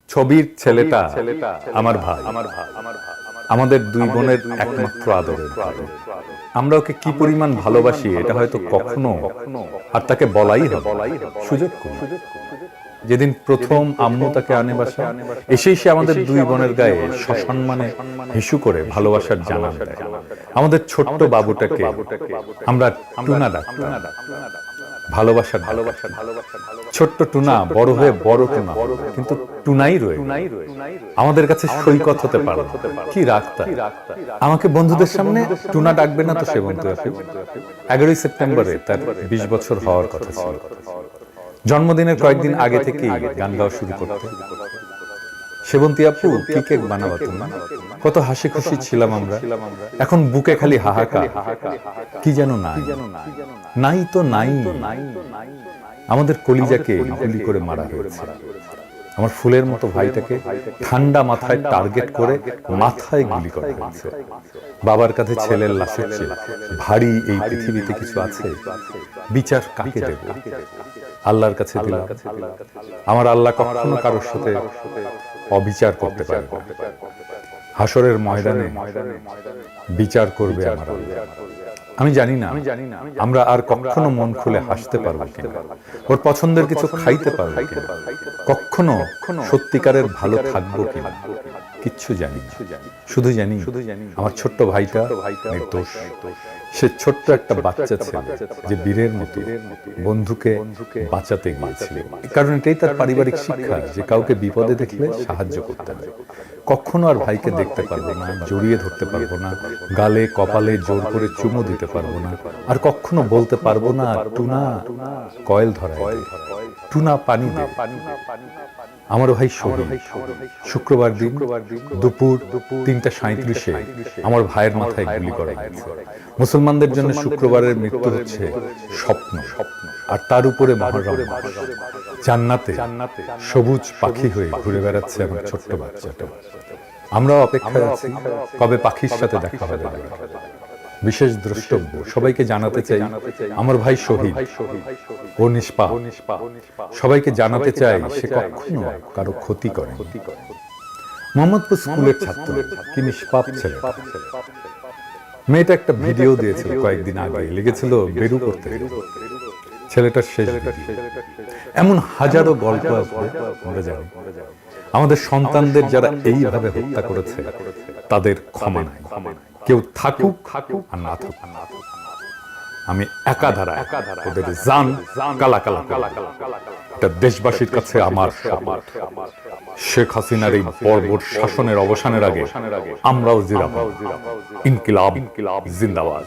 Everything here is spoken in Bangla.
ছবির ছেলেটা আমার ভাই, আমাদের দুই বোনের একমাত্র আদরের ভাই। আমরা ওকে কি পরিমাণ ভালোবাসি এটা হয়তো কখনো আর তাকে বলাই হবে সুযোগ করি। যেদিন প্রথম আম্মু তাকে আনে বাসা, এসেই সে আমাদের দুই বোনের গায়ে সসম্মানে হিসু করে ভালোবাসার জানান দেয়। আমাদের ছোট্ট বাবুটাকে আমরা টুনা ডাকতাম, ভালোবাসার ছোট্ট টুনা বড় হয়ে বড় টুনা, কিন্তু টুনাই রয়ে আমাদের কাছে সৈকত হতে পারে। কি রাখতা আমাকে বন্ধুদের সামনে টুনা ডাকবে না তো সেবন্তী আপু। 11ই সেপ্টেম্বরে তার 20 বছর হওয়ার কথা ছিল। জন্মদিনের কয়েকদিন আগে থেকেই গান গাওয়া শুরু করতে। সেবন্তী আপু কি কেক বানাবা তুমি, কত হাসি খুশি ছিলাম আমরা। এখন বুকে খালি হাহাকার, কি যেন নাই নাই তো নাই। আমাদের কলিজাকে গুলি করে মারা হয়েছে। আমার ফুলের মতো ভাইটাকে ঠান্ডা মাথায় টার্গেট করে মাথায় গুলি করা হয়েছে। বাবার কাছে ছেলের লাশের চেয়ে ভারী এই পৃথিবীতে কিছু আছে? বিচার কাকে দেব? আল্লাহর কাছে দিলাম। আমার আল্লাহ কখনো কারোর সাথে অবিচার করতে পারে না। হাসরের ময়দানে বিচার করবে আমার আল্লাহ। আমি জানি না আমরা আর কখনো মন খুলে হাসতে পারবো কিনা, ওর পছন্দের কিছু খাইতে পারবো কিনা, কখনো সত্যিকারের ভালো থাকবো কিনা, কিচ্ছু জানি না। শুধু জানি আমার ছোট্ট ভাইটা নির্দোষ। সে ছোট্ট একটা বাচ্চা ছেলে যে বীরের মতো বন্ধুকে বাঁচাতে গিয়েছিল। কারণ এটাই তার পারিবারিক শিক্ষা যে কাউকে বিপদে দেখলে সাহায্য করতে হবে। কখনো আর ভাইকে দেখতে পারবো না, জড়িয়ে ধরতে পারবো না, গালে কপালে জোর করে চুমু দিতে পারবো না, আর কখনো বলতে পারবো না টুনা কয়েল ধরায়, টুনা পানি দে। আমার ভাই শহীদ। শুক্রবার দিন দুপুর 3:37 আমার ভাইয়ের মাথায় গুলি করা হয়েছে। মুসলমানদের জন্য শুক্রবারের মৃত্যু হচ্ছে স্বপ্ন, আর তার উপরে মুহররম মাস। জান্নাতে সবুজ পাখি হয়ে ঘুরে বেড়াচ্ছে আমার ছোট্ট বাচ্চাটা। আমরাও অপেক্ষায় আছি কবে পাখির সাথে দেখা হবে। বিশেষ দ্রষ্টব্য সবাইকে জানাতে চাই আমার ভাই শহীদ, ও নিষ্পাপ। সবাইকে জানাতে চাই সে কখনো কারো ক্ষতি করে। মোহাম্মদপুর স্কুলের ছাত্র, কি নিষ্পাপ ছেলে। মেয়েটা একটা ভিডিও দিয়েছিল কয়েকদিন আগে, লিখেছিল বেরু করতে। ছেলেটার শেষ ভিডিও। এমন হাজারো গল্প আসবে আমরা জানি। আমাদের সন্তানদের যারা এইভাবে হত্যা করেছে তাদের ক্ষমা নাই। কেউ থাকুক আর না থাকুক, আমি একাধারা ওদের জান কালা কালা এটা দেশবাসীর কাছে আমার শপথ। শেখ হাসিনার এই বর্বর শাসনের অবসানের আগে আমরাও জিরাব। ইনকিলাব জিন্দাবাদ।